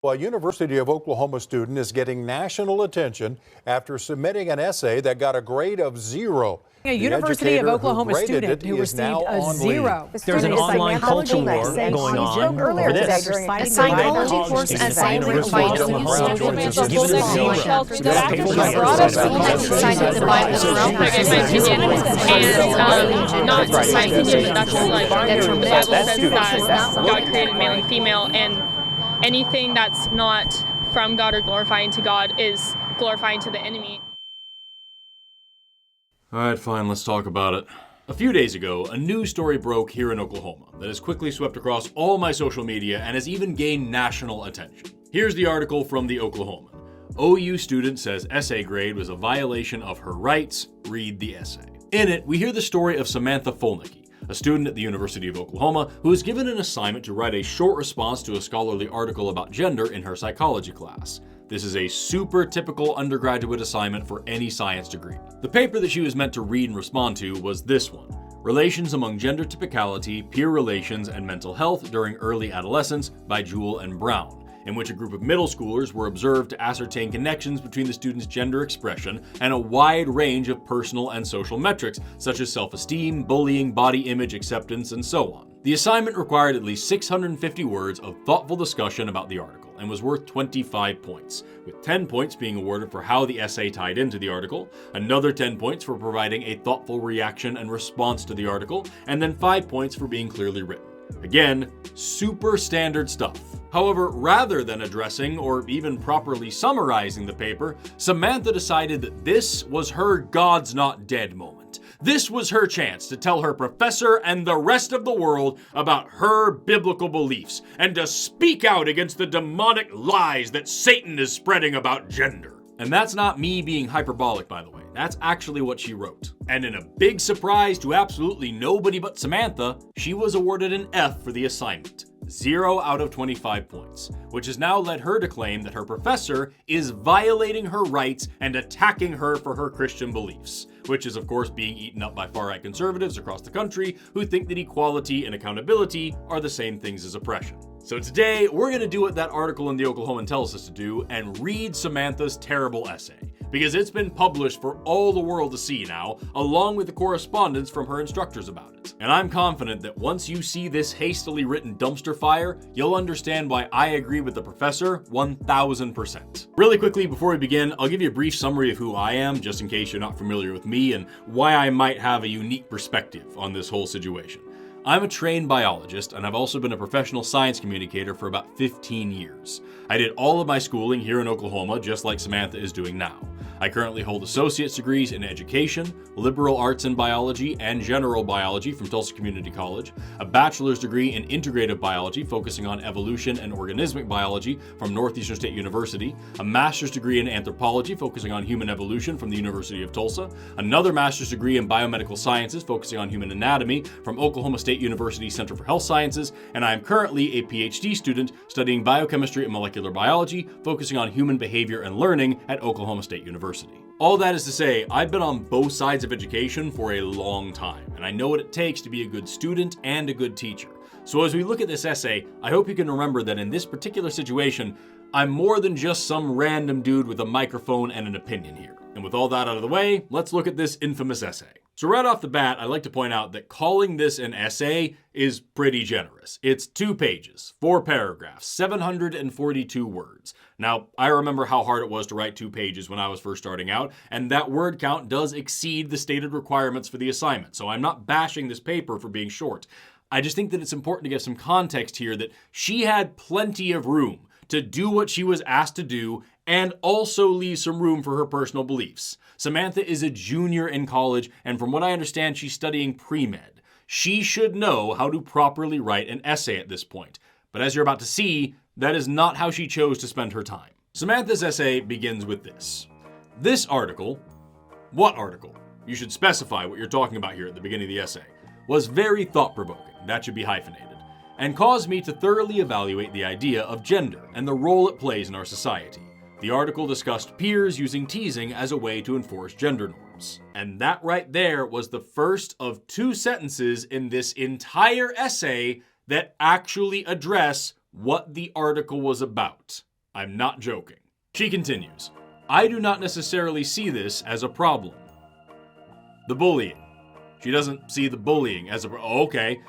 A University of Oklahoma student is getting national attention after submitting an essay that got a grade of 0. A University of Oklahoma student who received a 0. There's an online culture war going on over this. A psychology course essay required to use social media that decided the Bible and not just my opinion, but actually like the Bible says that God created male and female, and anything that's not from God or glorifying to God is glorifying to the enemy. Alright, fine, let's talk about it. A few days ago, a news story broke here in Oklahoma that has quickly swept across all my social media and has even gained national attention. Here's the article from the Oklahoman. OU student says essay grade was a violation of her rights. Read the essay. In it, we hear the story of Samantha Folnicki, a student at the University of Oklahoma who was given an assignment to write a short response to a scholarly article about gender in her psychology class. This is a super typical undergraduate assignment for any science degree. The paper that she was meant to read and respond to was this one: Relations Among Gender Typicality, Peer Relations, and Mental Health During Early Adolescence by Jewell and Brown, in which a group of middle schoolers were observed to ascertain connections between the students' gender expression and a wide range of personal and social metrics, such as self-esteem, bullying, body image acceptance, and so on. The assignment required at least 650 words of thoughtful discussion about the article and was worth 25 points, with 10 points being awarded for how the essay tied into the article, another 10 points for providing a thoughtful reaction and response to the article, and then 5 points for being clearly written. Again, super standard stuff. However, rather than addressing or even properly summarizing the paper, Samantha decided that this was her God's not dead moment. This was her chance to tell her professor and the rest of the world about her biblical beliefs and to speak out against the demonic lies that Satan is spreading about gender. And that's not me being hyperbolic, by the way. That's actually what she wrote. And in a big surprise to absolutely nobody but Samantha, she was awarded an F for the assignment. 0 out of 25 points, which has now led her to claim that her professor is violating her rights and attacking her for her Christian beliefs, which is of course being eaten up by far-right conservatives across the country who think that equality and accountability are the same things as oppression. So today, we're going to do what that article in the Oklahoman tells us to do and read Samantha's terrible essay, because it's been published for all the world to see now, along with the correspondence from her instructors about it. And I'm confident that once you see this hastily written dumpster fire, you'll understand why I agree with the professor 1000%. Really quickly, before we begin, I'll give you a brief summary of who I am, just in case you're not familiar with me, and why I might have a unique perspective on this whole situation. I'm a trained biologist, and I've also been a professional science communicator for about 15 years. I did all of my schooling here in Oklahoma, just like Samantha is doing now. I currently hold associate's degrees in education, liberal arts and biology, and general biology from Tulsa Community College, a bachelor's degree in integrative biology focusing on evolution and organismic biology from Northeastern State University, a master's degree in anthropology focusing on human evolution from the University of Tulsa, another master's degree in biomedical sciences focusing on human anatomy from Oklahoma State University Center for Health Sciences, and I am currently a PhD student studying biochemistry and molecular biology focusing on human behavior and learning at Oklahoma State University. All that is to say, I've been on both sides of education for a long time, and I know what it takes to be a good student and a good teacher. So as we look at this essay, I hope you can remember that in this particular situation, I'm more than just some random dude with a microphone and an opinion here. And with all that out of the way, let's look at this infamous essay. So right off the bat, I'd like to point out that calling this an essay is pretty generous. It's 2 pages, 4 paragraphs, 742 words. Now, I remember how hard it was to write 2 pages when I was first starting out, and that word count does exceed the stated requirements for the assignment, so I'm not bashing this paper for being short. I just think that it's important to get some context here that she had plenty of room to do what she was asked to do and also leave some room for her personal beliefs. Samantha is a junior in college, and from what I understand, she's studying pre-med. She should know how to properly write an essay at this point. But as you're about to see, that is not how she chose to spend her time. Samantha's essay begins with this. This article, what article? You should specify what you're talking about here at the beginning of the essay, was very thought-provoking, that should be hyphenated, and caused me to thoroughly evaluate the idea of gender and the role it plays in our society. The article discussed peers using teasing as a way to enforce gender norms. And that right there was the first of 2 sentences in this entire essay that actually address what the article was about. I'm not joking. She continues, I do not necessarily see this as a problem. The bullying. She doesn't see the bullying as a okay.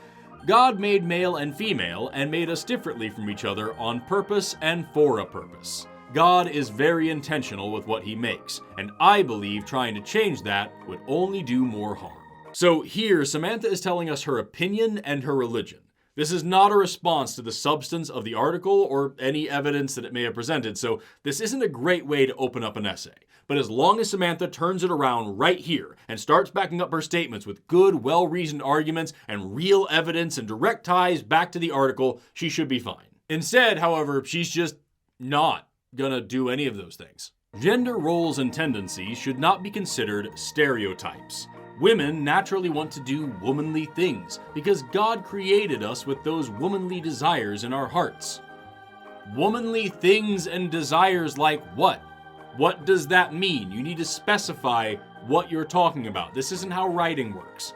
God made male and female and made us differently from each other on purpose and for a purpose. God is very intentional with what he makes, and I believe trying to change that would only do more harm. So here, Samantha is telling us her opinion and her religion. This is not a response to the substance of the article or any evidence that it may have presented, so this isn't a great way to open up an essay. But as long as Samantha turns it around right here and starts backing up her statements with good, well-reasoned arguments and real evidence and direct ties back to the article, she should be fine. Instead, however, she's just not gonna do any of those things. Gender roles and tendencies should not be considered stereotypes. Women naturally want to do womanly things because God created us with those womanly desires in our hearts. Womanly things and desires like what? What does that mean? You need to specify what you're talking about. This isn't how writing works.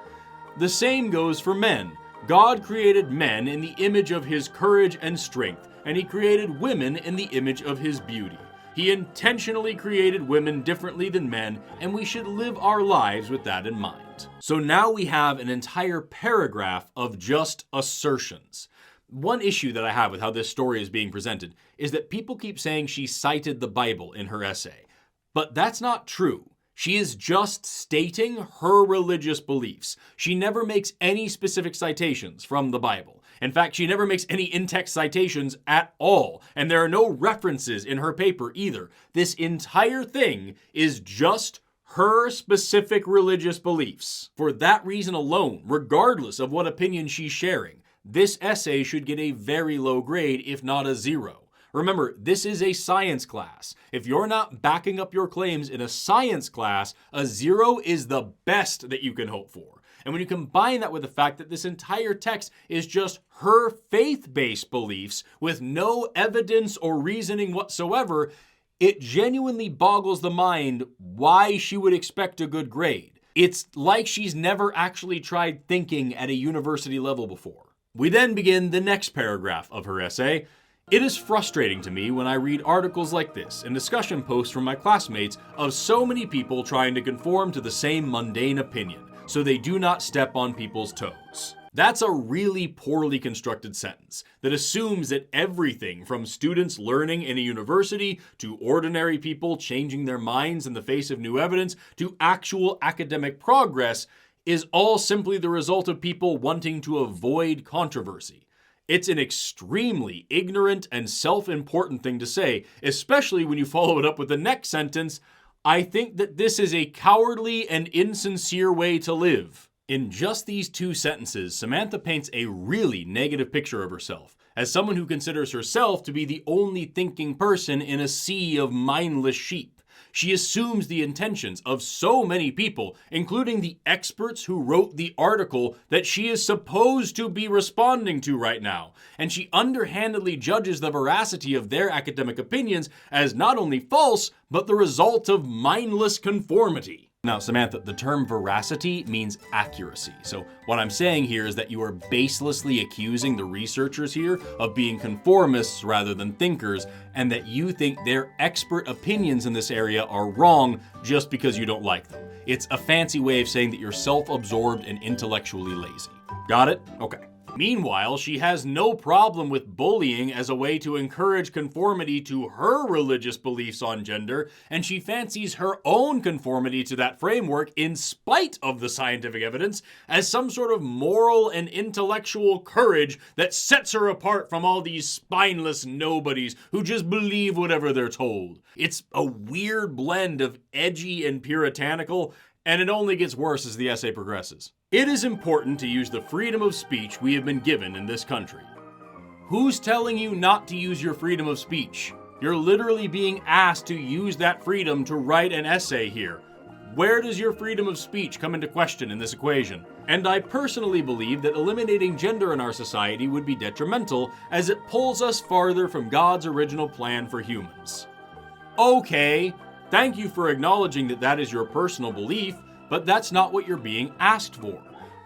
The same goes for men. God created men in the image of his courage and strength, and he created women in the image of his beauty. He intentionally created women differently than men, and we should live our lives with that in mind. So now we have an entire paragraph of just assertions. One issue that I have with how this story is being presented is that people keep saying she cited the Bible in her essay. But that's not true. She is just stating her religious beliefs. She never makes any specific citations from the Bible. In fact, she never makes any in-text citations at all, and there are no references in her paper either. This entire thing is just her specific religious beliefs. For that reason alone, regardless of what opinion she's sharing, this essay should get a very low grade, if not a 0. Remember, this is a science class. If you're not backing up your claims in a science class, a 0 is the best that you can hope for. And when you combine that with the fact that this entire text is just her faith-based beliefs with no evidence or reasoning whatsoever, it genuinely boggles the mind why she would expect a good grade. It's like she's never actually tried thinking at a university level before. We then begin the next paragraph of her essay. It is frustrating to me when I read articles like this and discussion posts from my classmates of so many people trying to conform to the same mundane opinion, so they do not step on people's toes. That's a really poorly constructed sentence that assumes that everything from students learning in a university to ordinary people changing their minds in the face of new evidence to actual academic progress is all simply the result of people wanting to avoid controversy. It's an extremely ignorant and self-important thing to say, especially when you follow it up with the next sentence, I think that this is a cowardly and insincere way to live. In just these two sentences, Samantha paints a really negative picture of herself as someone who considers herself to be the only thinking person in a sea of mindless sheep. She assumes the intentions of so many people, including the experts who wrote the article that she is supposed to be responding to right now, and she underhandedly judges the veracity of their academic opinions as not only false, but the result of mindless conformity. Now, Samantha, the term veracity means accuracy. So what I'm saying here is that you are baselessly accusing the researchers here of being conformists rather than thinkers, and that you think their expert opinions in this area are wrong just because you don't like them. It's a fancy way of saying that you're self-absorbed and intellectually lazy. Got it? Okay. Meanwhile, she has no problem with bullying as a way to encourage conformity to her religious beliefs on gender, and she fancies her own conformity to that framework in spite of the scientific evidence as some sort of moral and intellectual courage that sets her apart from all these spineless nobodies who just believe whatever they're told. It's a weird blend of edgy and puritanical, and it only gets worse as the essay progresses. It is important to use the freedom of speech we have been given in this country. Who's telling you not to use your freedom of speech? You're literally being asked to use that freedom to write an essay here. Where does your freedom of speech come into question in this equation? And I personally believe that eliminating gender in our society would be detrimental as it pulls us farther from God's original plan for humans. Okay, thank you for acknowledging that that is your personal belief, but that's not what you're being asked for.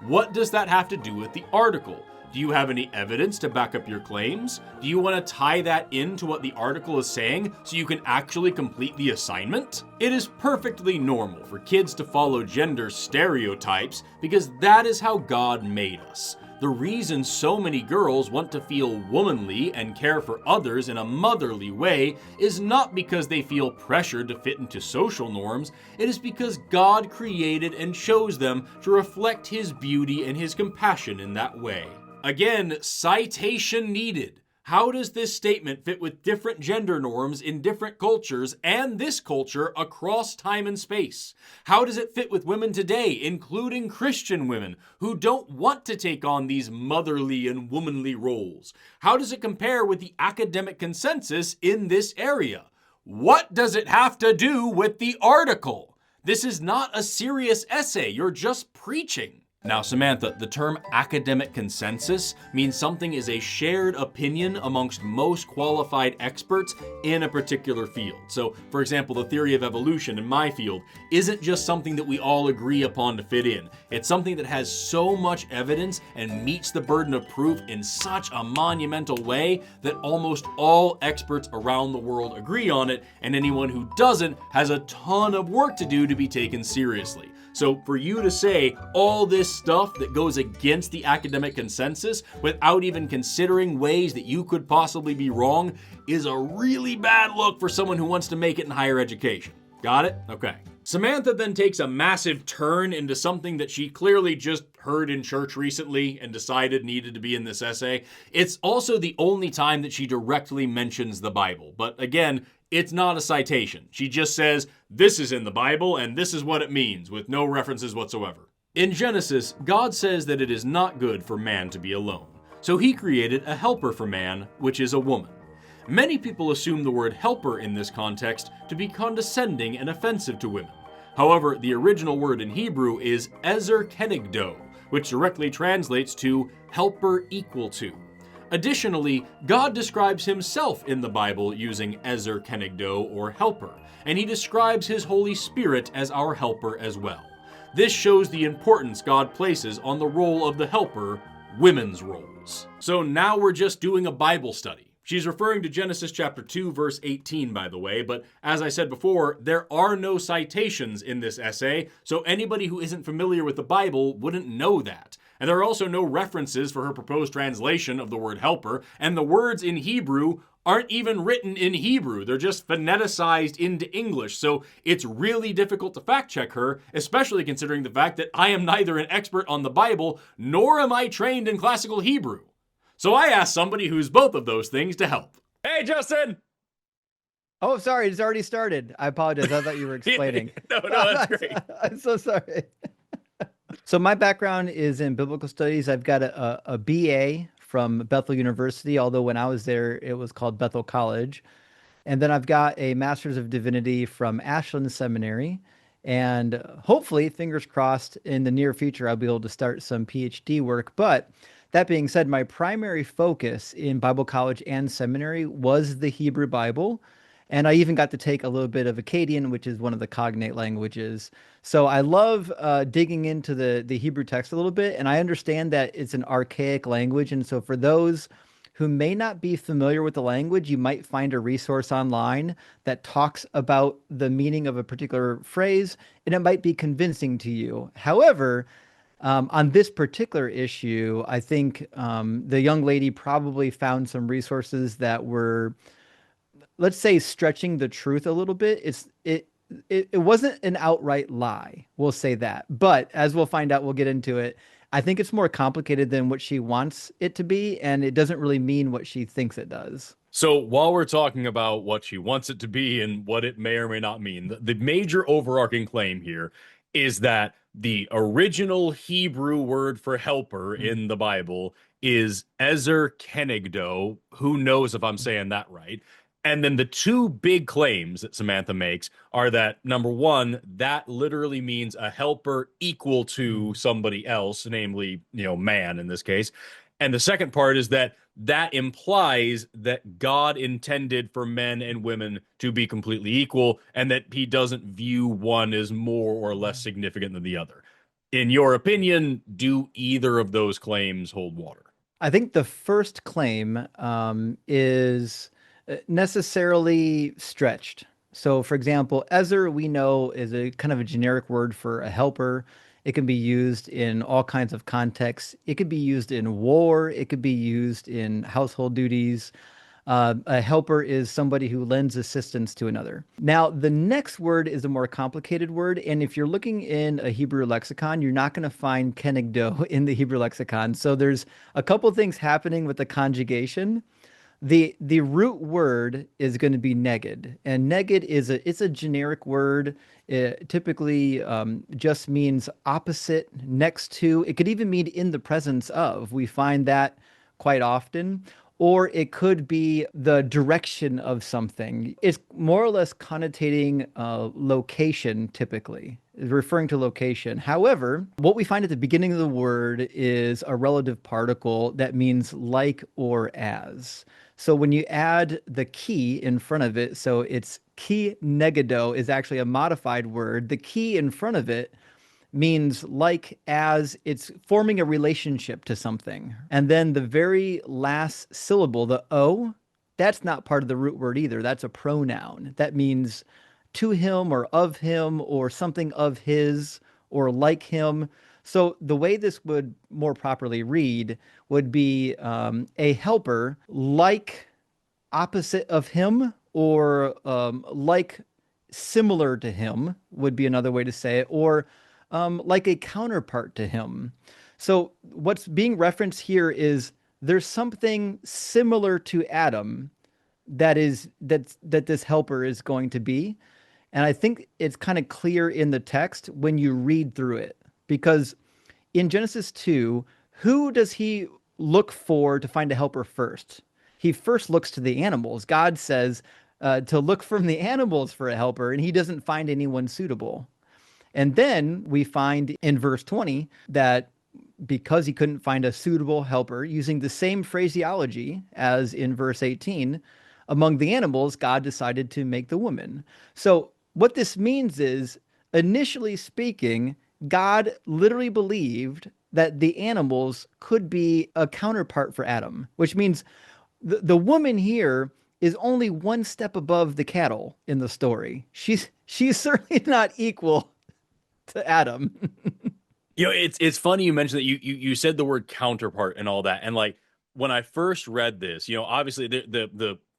What does that have to do with the article? Do you have any evidence to back up your claims? Do you want to tie that into what the article is saying so you can actually complete the assignment? It is perfectly normal for kids to follow gender stereotypes because that is how God made us. The reason so many girls want to feel womanly and care for others in a motherly way is not because they feel pressured to fit into social norms. It is because God created and chose them to reflect His beauty and His compassion in that way. Again, citation needed. How does this statement fit with different gender norms in different cultures and this culture across time and space? How does it fit with women today, including Christian women who don't want to take on these motherly and womanly roles? How does it compare with the academic consensus in this area? What does it have to do with the article? This is not a serious essay. You're just preaching. Now, Samantha, the term academic consensus means something is a shared opinion amongst most qualified experts in a particular field. So, for example, the theory of evolution in my field isn't just something that we all agree upon to fit in. It's something that has so much evidence and meets the burden of proof in such a monumental way that almost all experts around the world agree on it, and anyone who doesn't has a ton of work to do to be taken seriously. So for you to say all this stuff that goes against the academic consensus without even considering ways that you could possibly be wrong is a really bad look for someone who wants to make it in higher education. Got it? Okay. Samantha then takes a massive turn into something that she clearly just heard in church recently and decided needed to be in this essay. It's also the only time that she directly mentions the Bible. But again, it's not a citation. She just says, this is in the Bible and this is what it means, with no references whatsoever. In Genesis, God says that it is not good for man to be alone. So He created a helper for man, which is a woman. Many people assume the word helper in this context to be condescending and offensive to women. However, the original word in Hebrew is ezer kenegdo, which directly translates to helper equal to. Additionally, God describes Himself in the Bible using ezer kenegdo, or helper, and He describes His Holy Spirit as our helper as well. This shows the importance God places on the role of the helper, women's roles. So now we're just doing a Bible study. She's referring to Genesis chapter 2, verse 18, by the way, but as I said before, there are no citations in this essay, so anybody who isn't familiar with the Bible wouldn't know that. And there are also no references for her proposed translation of the word helper, and the words in Hebrew aren't even written in Hebrew. They're just phoneticized into English, so it's really difficult to fact check her, especially considering the fact that I am neither an expert on the Bible, nor am I trained in classical Hebrew. So I asked somebody who's both of those things to help. Hey, Justin! Oh, sorry, it's already started. I apologize. I thought you were explaining. No, that's great. I'm so sorry. So my background is in biblical studies. I've got a BA from Bethel University, although when I was there, it was called Bethel College. And then I've got a Master's of Divinity from Ashland Seminary. And hopefully, fingers crossed, in the near future, I'll be able to start some PhD work. But that being said, my primary focus in Bible college and seminary was the Hebrew Bible. And I even got to take a little bit of Akkadian, which is one of the cognate languages. So I love digging into the Hebrew text a little bit. And I understand that it's an archaic language. And so for those who may not be familiar with the language, you might find a resource online that talks about the meaning of a particular phrase, and it might be convincing to you. However, on this particular issue, I think the young lady probably found some resources that were, let's say, stretching the truth a little bit. It wasn't an outright lie, we'll say that. But as we'll find out, we'll get into it. I think it's more complicated than what she wants it to be, and it doesn't really mean what she thinks it does. So while we're talking about what she wants it to be and what it may or may not mean, the major overarching claim here is that the original Hebrew word for helper in the Bible is ezer kenegdo. Who knows if I'm saying that right? And then the two big claims that Samantha makes are that, number one, that literally means a helper equal to somebody else, namely, man in this case. And the second part is that implies that God intended for men and women to be completely equal and that He doesn't view one as more or less significant than the other. In your opinion, do either of those claims hold water? I think the first claim is necessarily stretched. So, for example, Ezer we know is a kind of a generic word for a helper. It can be used in all kinds of contexts. It could be used in war. It could be used in household duties. A helper is somebody who lends assistance to another. Now, the next word is a more complicated word. And if you're looking in a Hebrew lexicon, you're not going to find kenegdo in the Hebrew lexicon. So there's a couple things happening with the conjugation. The root word is going to be neged, and neged it's a generic word. It typically just means opposite, next to. It could even mean in the presence of. We find that quite often. Or it could be the direction of something. It's more or less connotating location, typically, referring to location. However, what we find at the beginning of the word is a relative particle that means like or as. So when you add the key in front of it, so it's key negado is actually a modified word. The key in front of it means like as, it's forming a relationship to something. And then the very last syllable, the O, that's not part of the root word either. That's a pronoun. That means to him or of him or something of his or like him. So the way this would more properly read would be a helper like opposite of him or like similar to him would be another way to say it, or like a counterpart to him. So what's being referenced here is there's something similar to Adam that this helper is going to be. And I think it's kind of clear in the text when you read through it, because in Genesis 2, who does he look for to find a helper first? He first looks to the animals. God says to look from the animals for a helper, and he doesn't find anyone suitable. And then we find in verse 20 that because he couldn't find a suitable helper, using the same phraseology as in verse 18, among the animals, God decided to make the woman. So what this means is, initially speaking, God literally believed that the animals could be a counterpart for Adam, which means the woman here is only one step above the cattle in the story. She's certainly not equal to Adam. It's funny you mentioned that you said the word counterpart and all that, and like when I first read this, obviously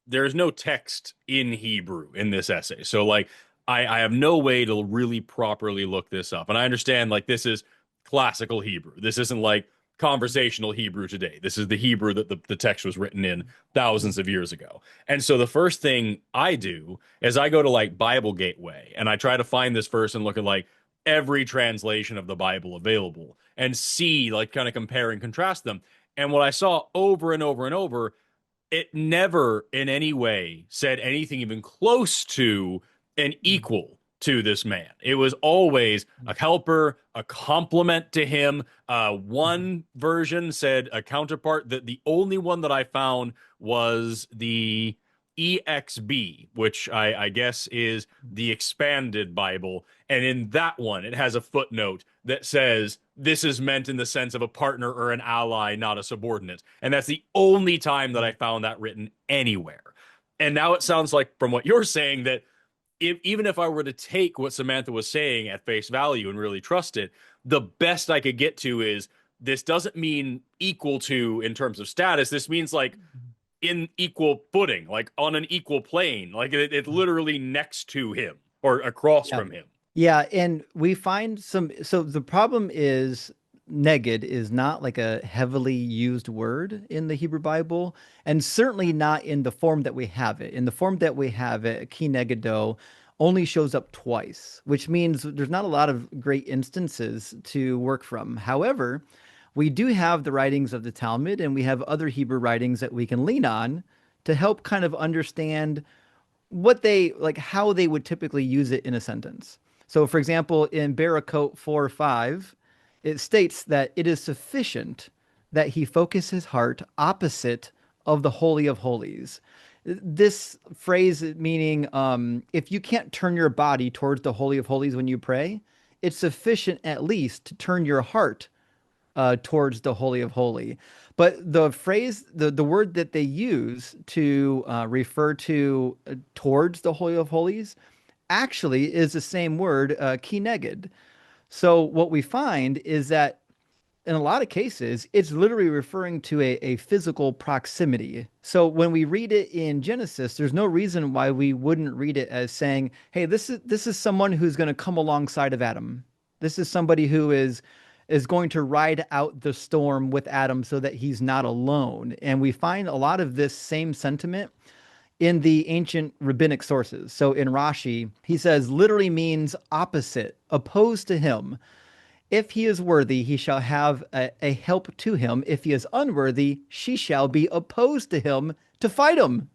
there is no text in Hebrew in this essay, so like I have no way to really properly look this up, and I understand like this is classical Hebrew. This isn't like conversational Hebrew today. This is the Hebrew that the text was written in thousands of years ago. And so the first thing I do is I go to like Bible Gateway and I try to find this verse and look at like every translation of the Bible available and see, like, kind of compare and contrast them. And what I saw over and over and over, it never in any way said anything even close to an equal to this man. It was always a helper, a complement to him. One version said a counterpart. That the only one that I found was the EXB, which I guess is the expanded Bible. And in that one, it has a footnote that says this is meant in the sense of a partner or an ally, not a subordinate. And that's the only time that I found that written anywhere. And now it sounds like, from what you're saying, that even if I were to take what Samantha was saying at face value and really trust it, the best I could get to is this doesn't mean equal to in terms of status. This means like in equal footing, like on an equal plane, like it literally next to him or across from him. Yeah, and we find some. So the problem is neged is not like a heavily used word in the Hebrew Bible, and certainly not in the form that we have it. In the form that we have it, ki negedo only shows up twice, which means there's not a lot of great instances to work from. However, we do have the writings of the Talmud, and we have other Hebrew writings that we can lean on to help kind of understand what they like, how they would typically use it in a sentence. So, for example, in Barakot 4:5, it states that it is sufficient that he focus his heart opposite of the Holy of Holies. This phrase meaning if you can't turn your body towards the Holy of Holies when you pray, it's sufficient at least to turn your heart towards the Holy of Holy. But the phrase, the word that they use to refer to towards the Holy of Holies actually is the same word, kineged. So what we find is that in a lot of cases, it's literally referring to a physical proximity. So when we read it in Genesis, there's no reason why we wouldn't read it as saying, hey, this is someone who's going to come alongside of Adam. This is somebody who is going to ride out the storm with Adam so that he's not alone. And we find a lot of this same sentiment in the ancient rabbinic sources. So in Rashi, he says literally means opposite, opposed to him. If he is worthy, he shall have a help to him. If he is unworthy, she shall be opposed to him to fight him.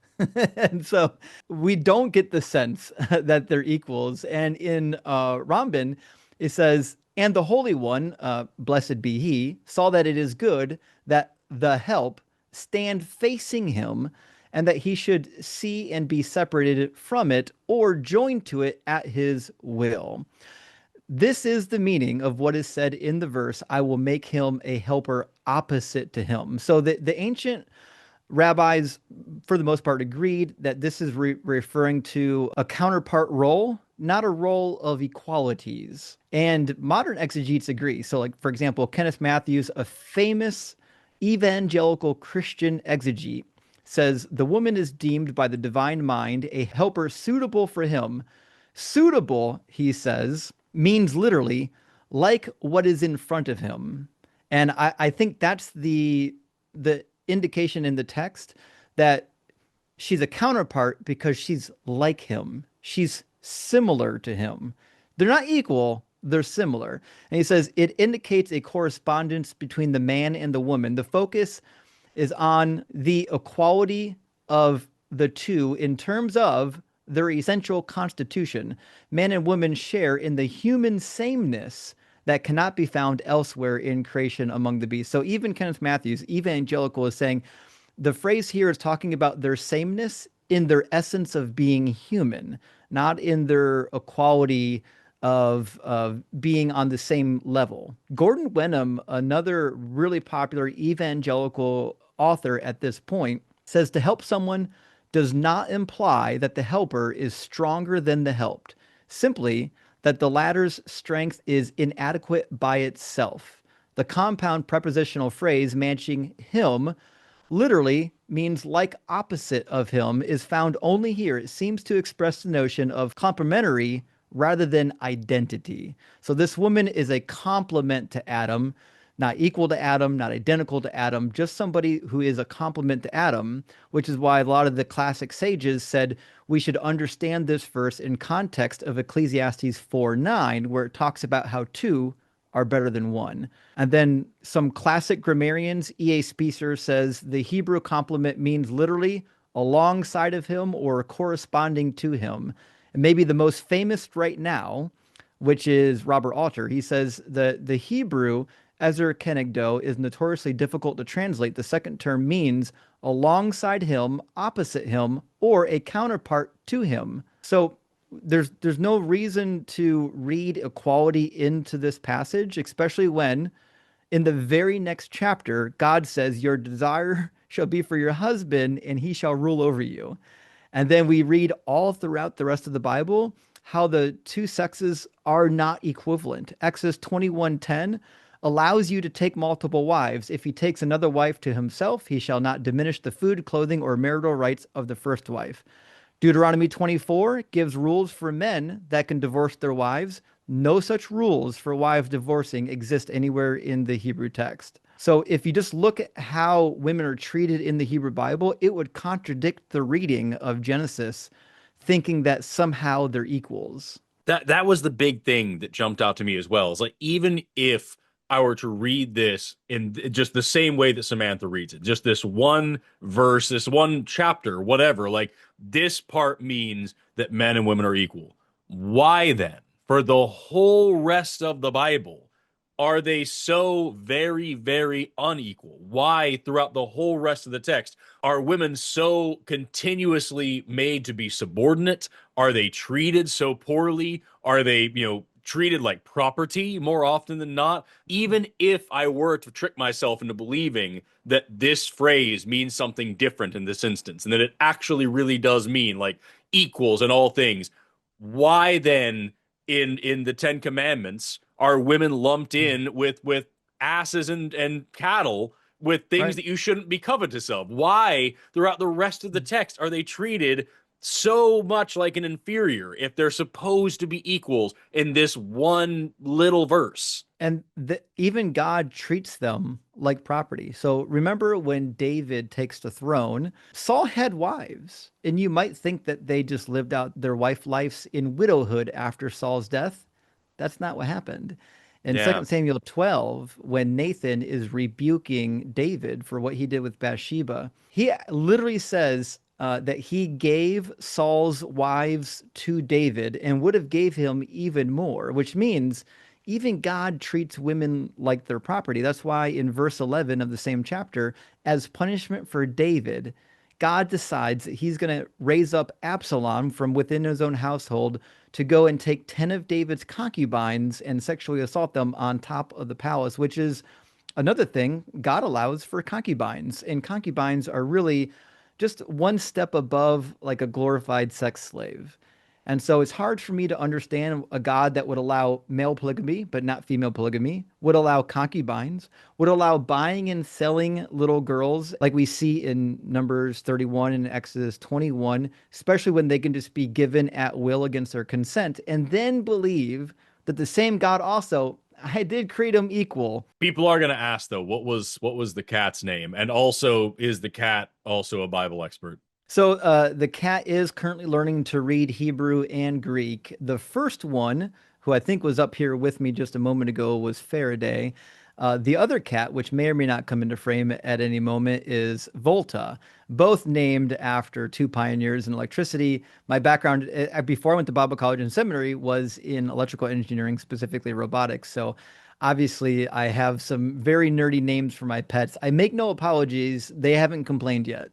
And so we don't get the sense that they're equals. And in Ramban, it says, and the Holy One, blessed be he, saw that it is good that the help stand facing him, and that he should see and be separated from it or joined to it at his will. This is the meaning of what is said in the verse, I will make him a helper opposite to him. So the ancient rabbis, for the most part, agreed that this is referring to a counterpart role, not a role of equalities. And modern exegetes agree. So, like, for example, Kenneth Matthews, a famous evangelical Christian exegete, says the woman is deemed by the divine mind a helper suitable for him. Suitable, he says, means literally like what is in front of him. And I think that's the indication in the text that she's a counterpart because she's like him. She's similar to him. They're not equal, they're similar. And he says it indicates a correspondence between the man and the woman. The focus is on the equality of the two in terms of their essential constitution. Man and woman share in the human sameness that cannot be found elsewhere in creation among the beasts. So even Kenneth Matthews, evangelical, is saying the phrase here is talking about their sameness in their essence of being human, not in their equality of being on the same level. Gordon Wenham, another really popular evangelical author at this point, says to help someone does not imply that the helper is stronger than the helped, simply that the latter's strength is inadequate by itself. The compound prepositional phrase matching him literally means like opposite of him is found only here. It seems to express the notion of complementary rather than identity. So this woman is a complement to Adam, not equal to Adam, not identical to Adam, just somebody who is a complement to Adam, which is why a lot of the classic sages said we should understand this verse in context of Ecclesiastes 4:9, where it talks about how two are better than one. And then some classic grammarians, E.A. Spicer says the Hebrew complement means literally alongside of him or corresponding to him. And maybe the most famous right now, which is Robert Alter, he says the Hebrew Ezer Kenegdo is notoriously difficult to translate. The second term means alongside him, opposite him, or a counterpart to him. So there's no reason to read equality into this passage, especially when in the very next chapter, God says, your desire shall be for your husband and he shall rule over you. And then we read all throughout the rest of the Bible how the two sexes are not equivalent. Exodus 21:10 allows you to take multiple wives. If he takes another wife to himself, he shall not diminish the food, clothing, or marital rights of the first wife. Deuteronomy 24 gives rules for men that can divorce their wives. No such rules for wives divorcing exist anywhere in the Hebrew text. So if you just look at how women are treated in the Hebrew Bible, it would contradict the reading of Genesis, thinking that somehow they're equals. That was the big thing that jumped out to me as well. It's like, even if I were to read this in just the same way that Samantha reads it, just this one verse, this one chapter, whatever, like this part means that men and women are equal. Why then, for the whole rest of the Bible, are they so very, very unequal? Why, throughout the whole rest of the text, are women so continuously made to be subordinate? Are they treated so poorly? Are they, treated like property more often than not. Even if I were to trick myself into believing that this phrase means something different in this instance and that it actually really does mean like equals in all things, why then in the Ten Commandments are women lumped in with asses and cattle, with things that you shouldn't be covetous of? Why throughout the rest of the text are they treated so much like an inferior if they're supposed to be equals in this one little verse? And even God treats them like property. So remember when David takes the throne, Saul had wives, and you might think that they just lived out their wife lives in widowhood after Saul's death. That's not what happened. In 2 Samuel 12, when Nathan is rebuking David for what he did with Bathsheba, he literally says that he gave Saul's wives to David and would have gave him even more, which means even God treats women like their property. That's why in verse 11 of the same chapter, as punishment for David, God decides that he's going to raise up Absalom from within his own household to go and take 10 of David's concubines and sexually assault them on top of the palace, which is another thing God allows for concubines. And concubines are really just one step above like a glorified sex slave. And so it's hard for me to understand a God that would allow male polygamy, but not female polygamy, would allow concubines, would allow buying and selling little girls like we see in Numbers 31 and Exodus 21, especially when they can just be given at will against their consent, and then believe that the same God also, I did create them equal. People are going to ask, though, what was the cat's name? And also, is the cat also a Bible expert? So the cat is currently learning to read Hebrew and Greek. The first one, who I think was up here with me just a moment ago, was Faraday. The other cat, which may or may not come into frame at any moment, is Volta, both named after two pioneers in electricity. My background before I went to Bible college and seminary was in electrical engineering, specifically robotics. So obviously I have some very nerdy names for my pets. I make no apologies. They haven't complained yet.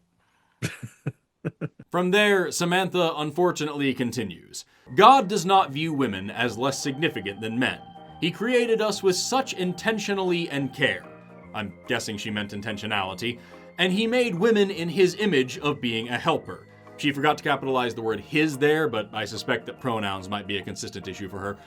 From there, Samantha unfortunately continues. God does not view women as less significant than men. He created us with such intentionally and care. I'm guessing she meant intentionality. And he made women in his image of being a helper. She forgot to capitalize the word his there, but I suspect that pronouns might be a consistent issue for her.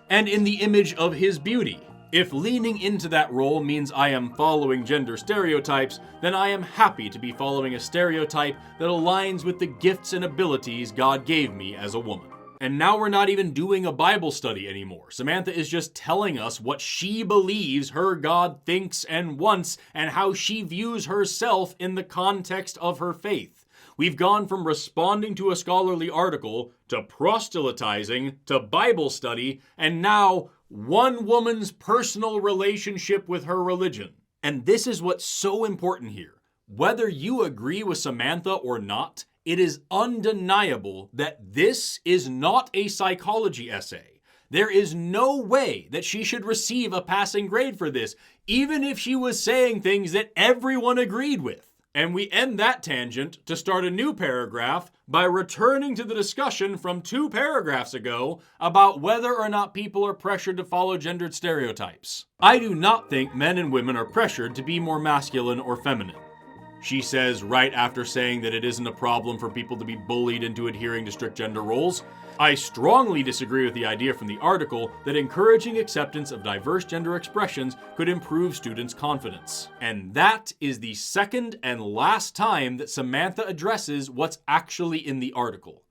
And in the image of his beauty. If leaning into that role means I am following gender stereotypes, then I am happy to be following a stereotype that aligns with the gifts and abilities God gave me as a woman. And now we're not even doing a Bible study anymore. Samantha is just telling us what she believes her God thinks and wants, and how she views herself in the context of her faith. We've gone from responding to a scholarly article, to proselytizing, to Bible study, and now one woman's personal relationship with her religion. And this is what's so important here. Whether you agree with Samantha or not, it is undeniable that this is not a psychology essay. There is no way that she should receive a passing grade for this, even if she was saying things that everyone agreed with. And we end that tangent to start a new paragraph by returning to the discussion from 2 paragraphs ago about whether or not people are pressured to follow gendered stereotypes. I do not think men and women are pressured to be more masculine or feminine. She says right after saying that it isn't a problem for people to be bullied into adhering to strict gender roles. I strongly disagree with the idea from the article that encouraging acceptance of diverse gender expressions could improve students' confidence. And that is the second and last time that Samantha addresses what's actually in the article.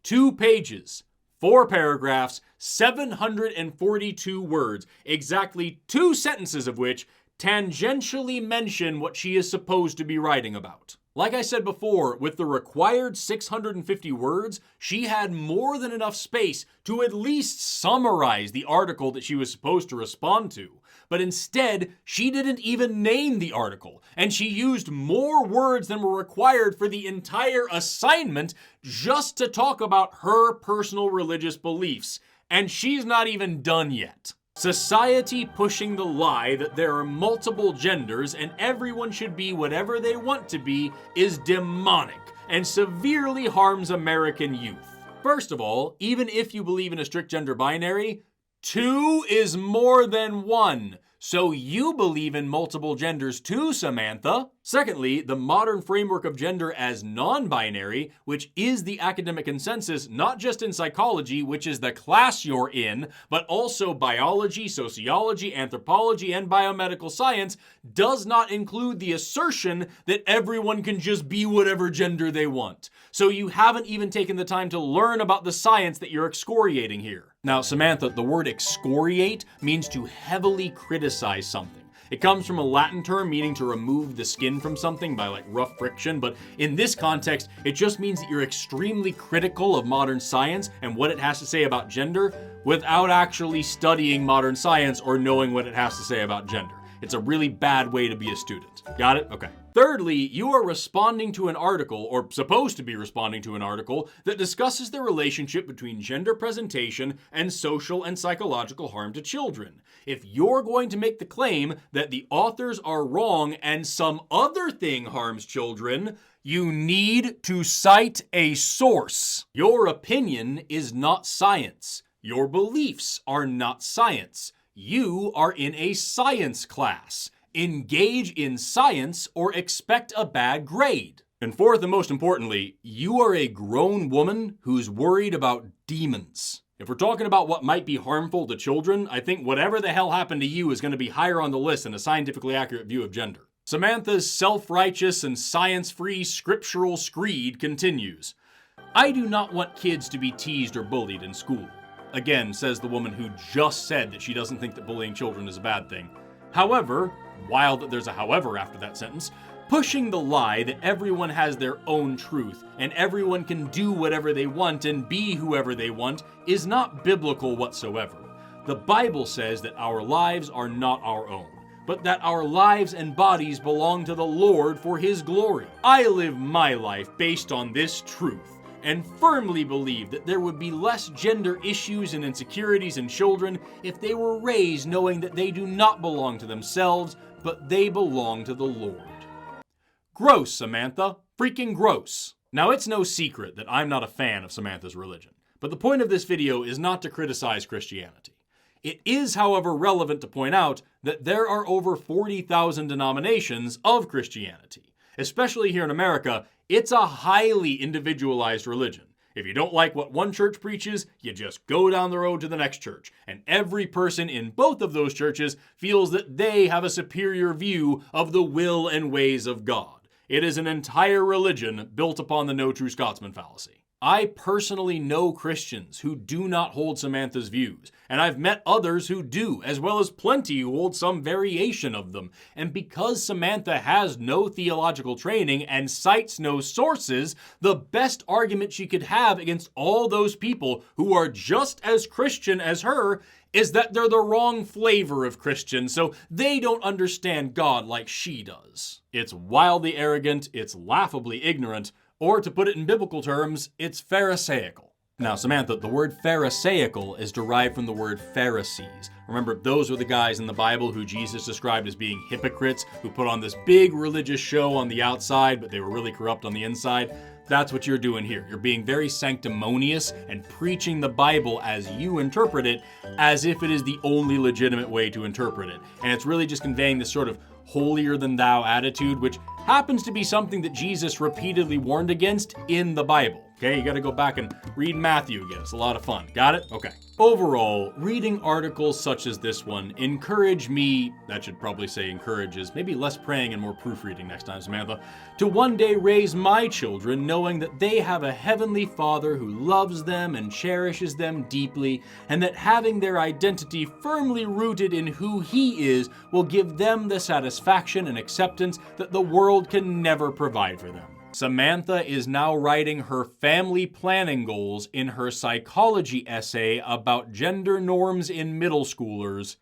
2 pages, 4 paragraphs, 742 words, exactly 2 sentences of which tangentially mention what she is supposed to be writing about. Like I said before, with the required 650 words, she had more than enough space to at least summarize the article that she was supposed to respond to. But instead, she didn't even name the article, and she used more words than were required for the entire assignment just to talk about her personal religious beliefs. And she's not even done yet. Society pushing the lie that there are multiple genders and everyone should be whatever they want to be is demonic and severely harms American youth. First of all, even if you believe in a strict gender binary, 2 is more than 1. So you believe in multiple genders too, Samantha. Secondly, the modern framework of gender as non-binary, which is the academic consensus, not just in psychology, which is the class you're in, but also biology, sociology, anthropology, and biomedical science, does not include the assertion that everyone can just be whatever gender they want. So you haven't even taken the time to learn about the science that you're excoriating here. Now, Samantha, the word excoriate means to heavily criticize something. It comes from a Latin term meaning to remove the skin from something by like rough friction, but in this context, it just means that you're extremely critical of modern science and what it has to say about gender without actually studying modern science or knowing what it has to say about gender. It's a really bad way to be a student. Got it? Okay. Thirdly, you are responding to an article, or supposed to be responding to an article, that discusses the relationship between gender presentation and social and psychological harm to children. If you're going to make the claim that the authors are wrong and some other thing harms children, you need to cite a source. Your opinion is not science. Your beliefs are not science. You are in a science class. Engage in science or expect a bad grade. And fourth and most importantly, you are a grown woman who's worried about demons. If we're talking about what might be harmful to children, I think whatever the hell happened to you is going to be higher on the list than a scientifically accurate view of gender. Samantha's self-righteous and science-free scriptural screed continues. I do not want kids to be teased or bullied in school. Again, says the woman who just said that she doesn't think that bullying children is a bad thing. However, while there's a however after that sentence, pushing the lie that everyone has their own truth and everyone can do whatever they want and be whoever they want is not biblical whatsoever. The Bible says that our lives are not our own, but that our lives and bodies belong to the Lord for His glory. I live my life based on this truth, and firmly believe that there would be less gender issues and insecurities in children if they were raised knowing that they do not belong to themselves, but they belong to the Lord. Gross, Samantha. Freaking gross. Now, it's no secret that I'm not a fan of Samantha's religion, but the point of this video is not to criticize Christianity. It is, however, relevant to point out that there are over 40,000 denominations of Christianity. Especially here in America, it's a highly individualized religion. If you don't like what one church preaches, you just go down the road to the next church. And every person in both of those churches feels that they have a superior view of the will and ways of God. It is an entire religion built upon the no true Scotsman fallacy. I personally know Christians who do not hold Samantha's views, and I've met others who do, as well as plenty who hold some variation of them. And because Samantha has no theological training and cites no sources, the best argument she could have against all those people who are just as Christian as her is that they're the wrong flavor of Christian, so they don't understand God like she does. It's wildly arrogant, it's laughably ignorant, or to put it in biblical terms, it's pharisaical. Now, Samantha, the word pharisaical is derived from the word Pharisees. Remember, those were the guys in the Bible who Jesus described as being hypocrites, who put on this big religious show on the outside, but they were really corrupt on the inside. That's what you're doing here. You're being very sanctimonious and preaching the Bible as you interpret it, as if it is the only legitimate way to interpret it. And it's really just conveying this sort of holier-than-thou attitude, which happens to be something that Jesus repeatedly warned against in the Bible. Okay, you gotta go back and read Matthew again. It's a lot of fun. Got it? Okay. Overall, reading articles such as this one encourage me, that should probably say encourages, maybe less praying and more proofreading next time, Samantha, to one day raise my children knowing that they have a heavenly Father who loves them and cherishes them deeply, and that having their identity firmly rooted in who He is will give them the satisfaction and acceptance that the world can never provide for them. Samantha is now writing her family planning goals in her psychology essay about gender norms in middle schoolers,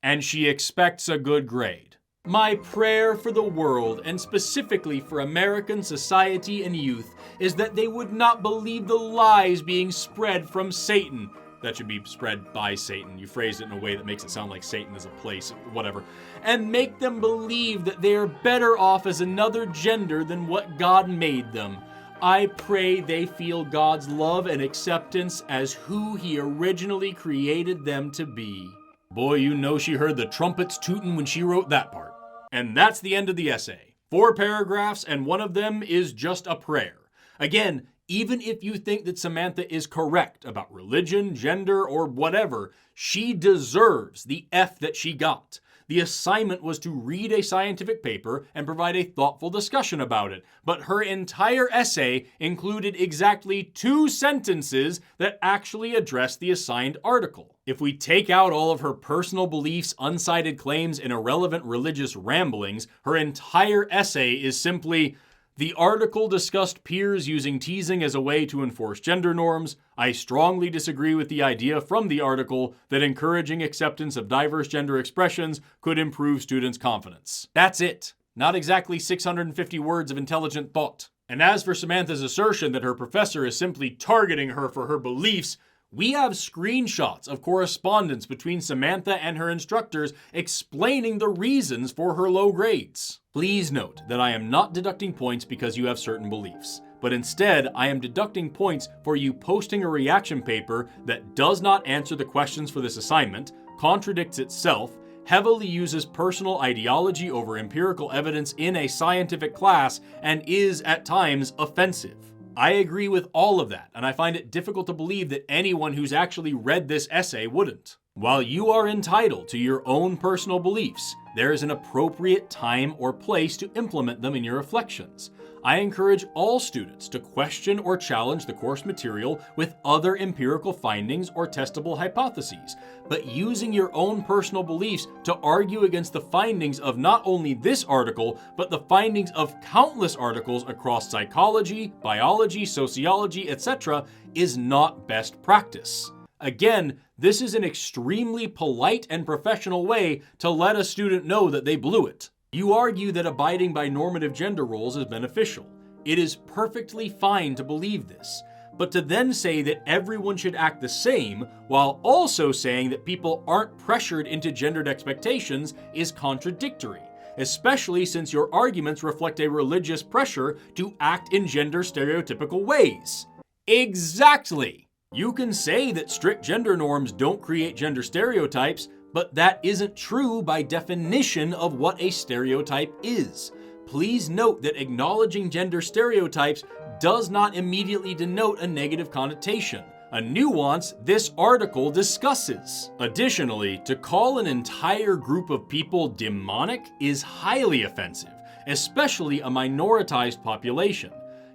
and she expects a good grade. My prayer for the world, and specifically for American society and youth, is that they would not believe the lies being spread from Satan. That should be spread by Satan. You phrased it in a way that makes it sound like Satan is a place, whatever. And make them believe that they are better off as another gender than what God made them. I pray they feel God's love and acceptance as who He originally created them to be. Boy, you know she heard the trumpets tootin' when she wrote that part. And that's the end of the essay. 4 paragraphs, and one of them is just a prayer. Again, even if you think that Samantha is correct about religion, gender, or whatever, she deserves the F that she got. The assignment was to read a scientific paper and provide a thoughtful discussion about it, but her entire essay included exactly 2 sentences that actually addressed the assigned article. If we take out all of her personal beliefs, unsighted claims, and irrelevant religious ramblings, her entire essay is simply, the article discussed peers using teasing as a way to enforce gender norms. I strongly disagree with the idea from the article that encouraging acceptance of diverse gender expressions could improve students' confidence. That's it. Not exactly 650 words of intelligent thought. And as for Samantha's assertion that her professor is simply targeting her for her beliefs, we have screenshots of correspondence between Samantha and her instructors explaining the reasons for her low grades. Please note that I am not deducting points because you have certain beliefs, but instead I am deducting points for you posting a reaction paper that does not answer the questions for this assignment, contradicts itself, heavily uses personal ideology over empirical evidence in a scientific class, and is at times offensive. I agree with all of that, and I find it difficult to believe that anyone who's actually read this essay wouldn't. While you are entitled to your own personal beliefs, there is an appropriate time or place to implement them in your reflections. I encourage all students to question or challenge the course material with other empirical findings or testable hypotheses, but using your own personal beliefs to argue against the findings of not only this article, but the findings of countless articles across psychology, biology, sociology, etc. is not best practice. Again, this is an extremely polite and professional way to let a student know that they blew it. You argue that abiding by normative gender roles is beneficial. It is perfectly fine to believe this, but to then say that everyone should act the same while also saying that people aren't pressured into gendered expectations is contradictory, especially since your arguments reflect a religious pressure to act in gender stereotypical ways. Exactly! You can say that strict gender norms don't create gender stereotypes, but that isn't true by definition of what a stereotype is. Please note that acknowledging gender stereotypes does not immediately denote a negative connotation, a nuance this article discusses. Additionally, to call an entire group of people demonic is highly offensive, especially a minoritized population.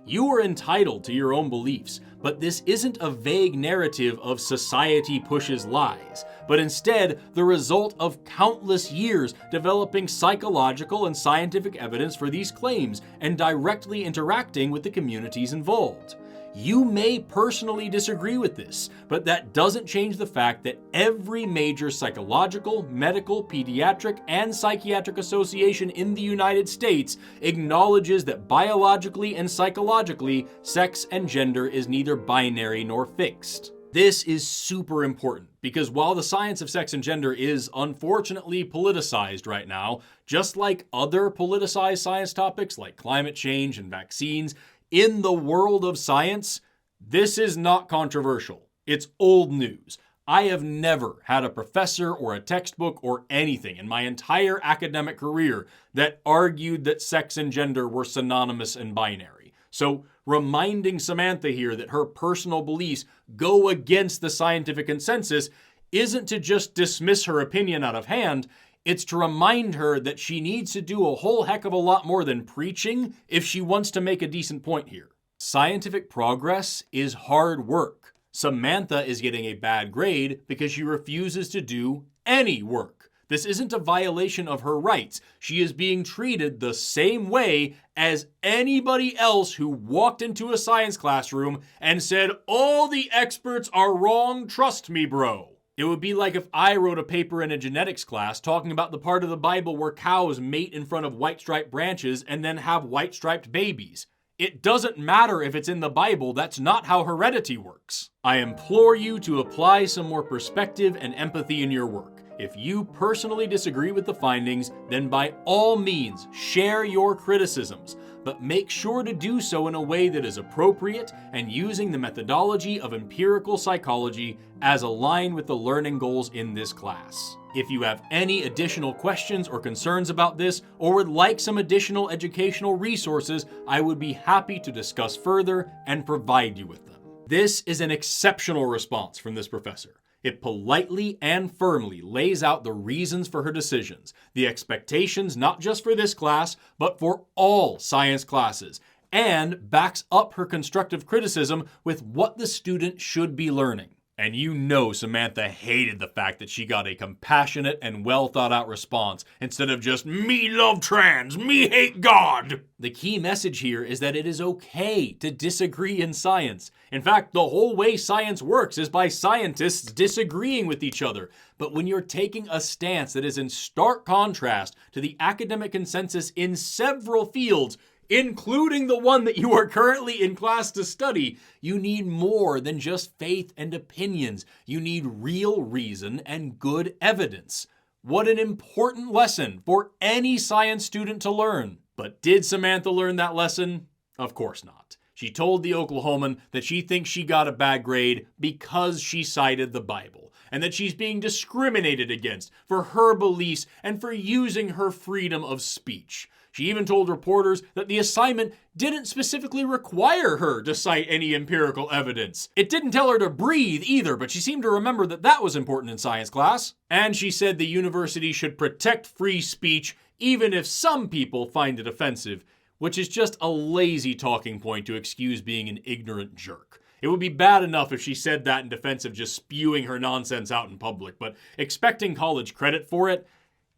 You are entitled to your own beliefs, but this isn't a vague narrative of society pushes lies, but instead the result of countless years developing psychological and scientific evidence for these claims and directly interacting with the communities involved. You may personally disagree with this, but that doesn't change the fact that every major psychological, medical, pediatric, and psychiatric association in the United States acknowledges that biologically and psychologically, sex and gender is neither binary nor fixed. This is super important because while the science of sex and gender is unfortunately politicized right now, just like other politicized science topics like climate change and vaccines, in the world of science, this is not controversial. It's old news. I have never had a professor or a textbook or anything in my entire academic career that argued that sex and gender were synonymous and binary. So reminding Samantha here that her personal beliefs go against the scientific consensus isn't to just dismiss her opinion out of hand. It's to remind her that she needs to do a whole heck of a lot more than preaching if she wants to make a decent point here. Scientific progress is hard work. Samantha is getting a bad grade because she refuses to do any work. This isn't a violation of her rights. She is being treated the same way as anybody else who walked into a science classroom and said, "All the experts are wrong, trust me, bro." It would be like if I wrote a paper in a genetics class talking about the part of the Bible where cows mate in front of white-striped branches and then have white-striped babies. It doesn't matter if it's in the Bible, that's not how heredity works. I implore you to apply some more perspective and empathy in your work. If you personally disagree with the findings, then by all means share your criticisms, but make sure to do so in a way that is appropriate and using the methodology of empirical psychology as aligned with the learning goals in this class. If you have any additional questions or concerns about this, or would like some additional educational resources, I would be happy to discuss further and provide you with them. This is an exceptional response from this professor. It politely and firmly lays out the reasons for her decisions, the expectations not just for this class, but for all science classes, and backs up her constructive criticism with what the student should be learning. And you know Samantha hated the fact that she got a compassionate and well thought out response instead of just, me love trans, me hate God. The key message here is that it is okay to disagree in science. In fact, the whole way science works is by scientists disagreeing with each other. But when you're taking a stance that is in stark contrast to the academic consensus in several fields, including the one that you are currently in class to study, you need more than just faith and opinions. You need real reason and good evidence. What an important lesson for any science student to learn. But did Samantha learn that lesson? Of course not. She told the Oklahoman that she thinks she got a bad grade because she cited the Bible, and that she's being discriminated against for her beliefs and for using her freedom of speech. She even told reporters that the assignment didn't specifically require her to cite any empirical evidence. It didn't tell her to breathe either, but she seemed to remember that that was important in science class. And she said the university should protect free speech even if some people find it offensive, which is just a lazy talking point to excuse being an ignorant jerk. It would be bad enough if she said that in defense of just spewing her nonsense out in public, but expecting college credit for it,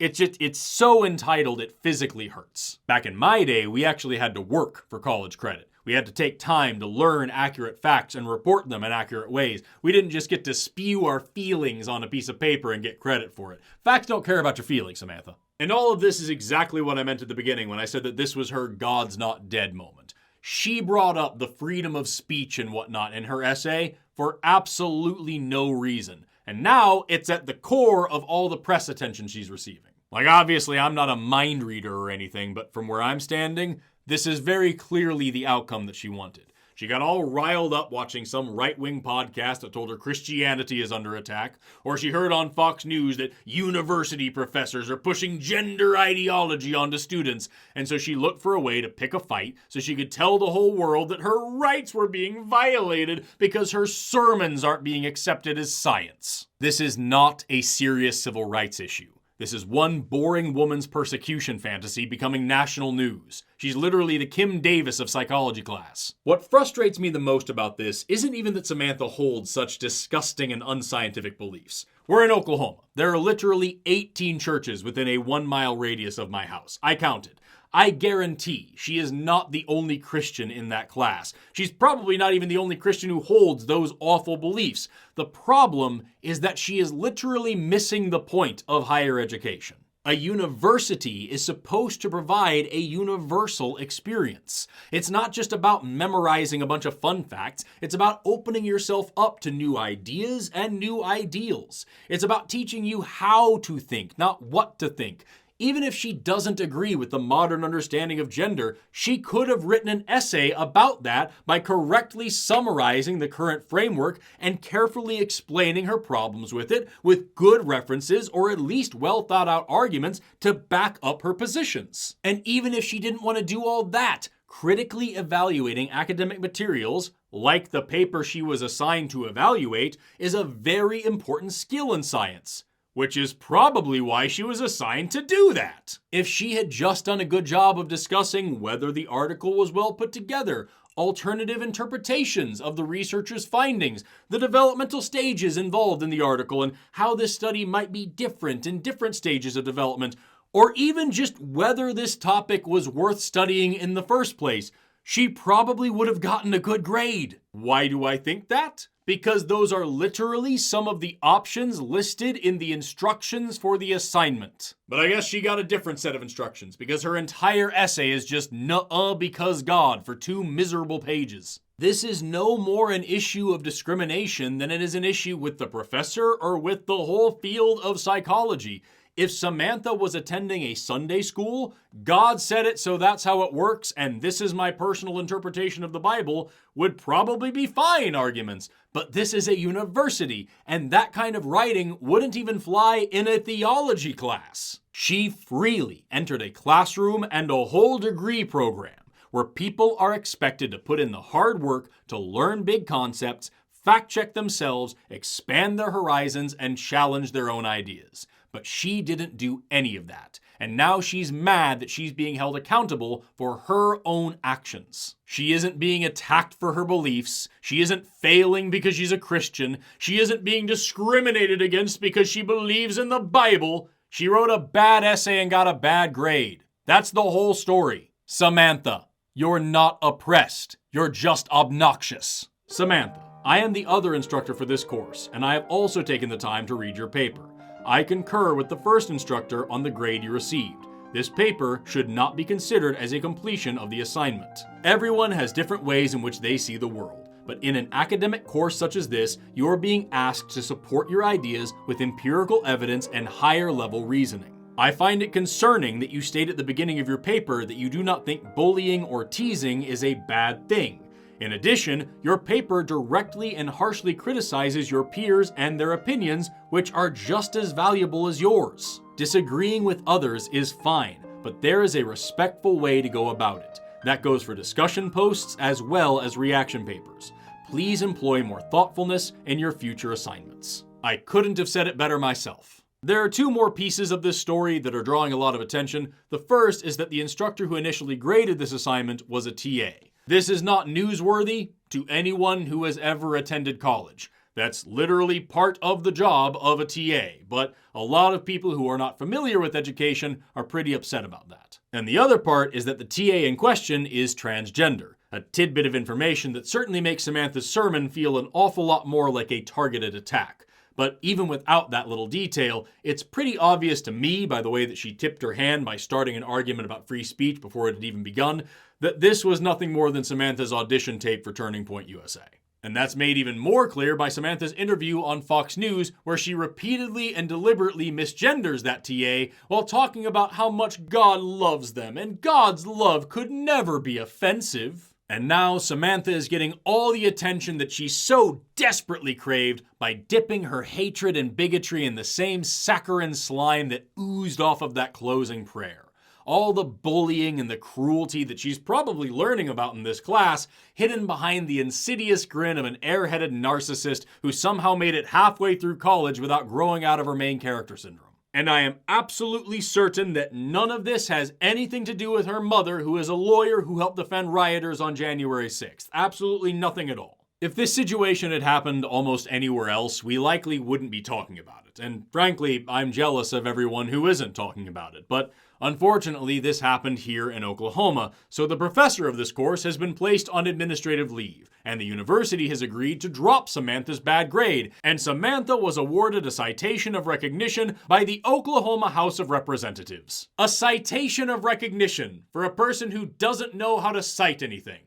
it's so entitled it physically hurts. Back in my day, we actually had to work for college credit. We had to take time to learn accurate facts and report them in accurate ways. We didn't just get to spew our feelings on a piece of paper and get credit for it. Facts don't care about your feelings, Samantha. And all of this is exactly what I meant at the beginning when I said that this was her God's not dead moment. She brought up the freedom of speech and whatnot in her essay for absolutely no reason. And now it's at the core of all the press attention she's receiving. Like, obviously, I'm not a mind reader or anything, but from where I'm standing, this is very clearly the outcome that she wanted. She got all riled up watching some right-wing podcast that told her Christianity is under attack, or she heard on Fox News that university professors are pushing gender ideology onto students, and so she looked for a way to pick a fight so she could tell the whole world that her rights were being violated because her sermons aren't being accepted as science. This is not a serious civil rights issue. This is one boring woman's persecution fantasy becoming national news. She's literally the Kim Davis of psychology class. What frustrates me the most about this isn't even that Samantha holds such disgusting and unscientific beliefs. We're in Oklahoma. There are literally 18 churches within a 1-mile radius of my house. I counted. I guarantee she is not the only Christian in that class. She's probably not even the only Christian who holds those awful beliefs. The problem is that she is literally missing the point of higher education. A university is supposed to provide a universal experience. It's not just about memorizing a bunch of fun facts. It's about opening yourself up to new ideas and new ideals. It's about teaching you how to think, not what to think. Even if she doesn't agree with the modern understanding of gender, she could have written an essay about that by correctly summarizing the current framework and carefully explaining her problems with it with good references or at least well thought out arguments to back up her positions. And even if she didn't want to do all that, critically evaluating academic materials, like the paper she was assigned to evaluate, is a very important skill in science. Which is probably why she was assigned to do that. If she had just done a good job of discussing whether the article was well put together, alternative interpretations of the researcher's findings, the developmental stages involved in the article, and how this study might be different in different stages of development, or even just whether this topic was worth studying in the first place, she probably would have gotten a good grade. Why do I think that? Because those are literally some of the options listed in the instructions for the assignment. But I guess she got a different set of instructions because her entire essay is just nuh-uh because God for 2 miserable pages. This is no more an issue of discrimination than it is an issue with the professor or with the whole field of psychology. If Samantha was attending a Sunday school, God said it, so that's how it works, and this is my personal interpretation of the Bible, would probably be fine arguments. But this is a university, and that kind of writing wouldn't even fly in a theology class. She freely entered a classroom and a whole degree program where people are expected to put in the hard work to learn big concepts, fact-check themselves, expand their horizons, and challenge their own ideas. But she didn't do any of that. And now she's mad that she's being held accountable for her own actions. She isn't being attacked for her beliefs. She isn't failing because she's a Christian. She isn't being discriminated against because she believes in the Bible. She wrote a bad essay and got a bad grade. That's the whole story. Samantha, you're not oppressed. You're just obnoxious. Samantha, I am the other instructor for this course, and I have also taken the time to read your paper. I concur with the first instructor on the grade you received. This paper should not be considered as a completion of the assignment. Everyone has different ways in which they see the world, but in an academic course such as this, you are being asked to support your ideas with empirical evidence and higher level reasoning. I find it concerning that you state at the beginning of your paper that you do not think bullying or teasing is a bad thing. In addition, your paper directly and harshly criticizes your peers and their opinions, which are just as valuable as yours. Disagreeing with others is fine, but there is a respectful way to go about it. That goes for discussion posts as well as reaction papers. Please employ more thoughtfulness in your future assignments. I couldn't have said it better myself. There are two more pieces of this story that are drawing a lot of attention. The first is that the instructor who initially graded this assignment was a TA. This is not newsworthy to anyone who has ever attended college. That's literally part of the job of a TA, but a lot of people who are not familiar with education are pretty upset about that. And the other part is that the TA in question is transgender, a tidbit of information that certainly makes Samantha's sermon feel an awful lot more like a targeted attack. But even without that little detail, it's pretty obvious to me by the way that she tipped her hand by starting an argument about free speech before it had even begun, that this was nothing more than Samantha's audition tape for Turning Point USA. And that's made even more clear by Samantha's interview on Fox News, where she repeatedly and deliberately misgenders that TA while talking about how much God loves them, and God's love could never be offensive. And now Samantha is getting all the attention that she so desperately craved by dipping her hatred and bigotry in the same saccharine slime that oozed off of that closing prayer. All the bullying and the cruelty that she's probably learning about in this class, hidden behind the insidious grin of an airheaded narcissist who somehow made it halfway through college without growing out of her main character syndrome. And I am absolutely certain that none of this has anything to do with her mother, who is a lawyer who helped defend rioters on January 6th. Absolutely nothing at all. If this situation had happened almost anywhere else, we likely wouldn't be talking about it. And frankly, I'm jealous of everyone who isn't talking about it. But unfortunately, this happened here in Oklahoma, so the professor of this course has been placed on administrative leave, and the university has agreed to drop Samantha's bad grade, and Samantha was awarded a citation of recognition by the Oklahoma House of Representatives. A citation of recognition for a person who doesn't know how to cite anything.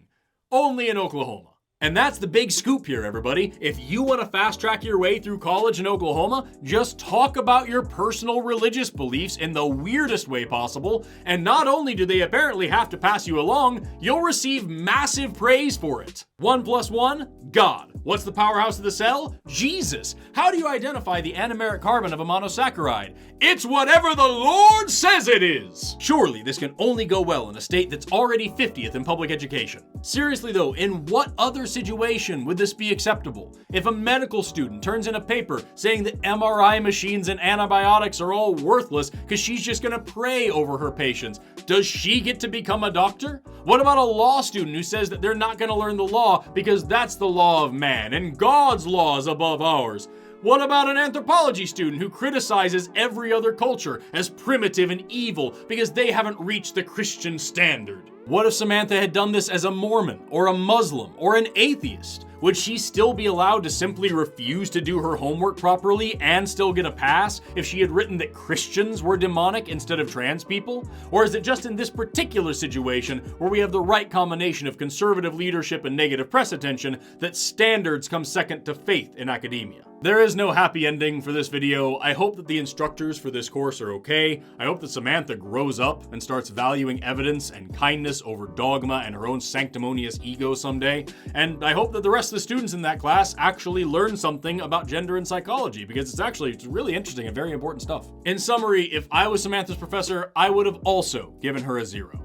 Only in Oklahoma. And that's the big scoop here, everybody. If you want to fast track your way through college in Oklahoma, just talk about your personal religious beliefs in the weirdest way possible, and not only do they apparently have to pass you along, you'll receive massive praise for it. 1 + 1? God. What's the powerhouse of the cell? Jesus. How do you identify the anomeric carbon of a monosaccharide? It's whatever the Lord says it is. Surely this can only go well in a state that's already 50th in public education. Seriously though, in what other situation would this be acceptable? If a medical student turns in a paper saying that MRI machines and antibiotics are all worthless because she's just gonna pray over her patients, does she get to become a doctor? What about a law student who says that they're not gonna learn the law because that's the law of man and God's law is above ours? What about an anthropology student who criticizes every other culture as primitive and evil because they haven't reached the Christian standard? What if Samantha had done this as a Mormon or a Muslim or an atheist? Would she still be allowed to simply refuse to do her homework properly and still get a pass if she had written that Christians were demonic instead of trans people? Or is it just in this particular situation where we have the right combination of conservative leadership and negative press attention that standards come second to faith in academia? There is no happy ending for this video. I hope that the instructors for this course are okay. I hope that Samantha grows up and starts valuing evidence and kindness over dogma and her own sanctimonious ego someday. And I hope that the rest of the students in that class actually learn something about gender and psychology, because it's really interesting and very important stuff. In summary, if I was Samantha's professor, I would have also given her a 0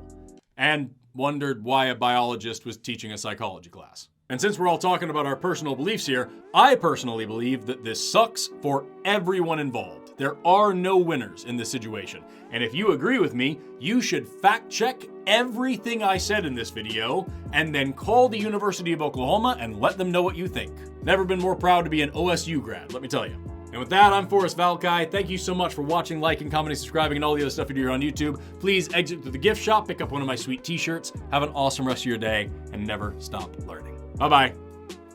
and wondered why a biologist was teaching a psychology class. And since we're all talking about our personal beliefs here, I personally believe that this sucks for everyone involved. There are no winners in this situation. And if you agree with me, you should fact check everything I said in this video and then call the University of Oklahoma and let them know what you think. Never been more proud to be an OSU grad, let me tell you. And with that, I'm Forrest Valkai. Thank you so much for watching, liking, commenting, subscribing, and all the other stuff you do here on YouTube. Please exit through the gift shop, pick up one of my sweet t-shirts. Have an awesome rest of your day, and never stop learning. Bye-bye.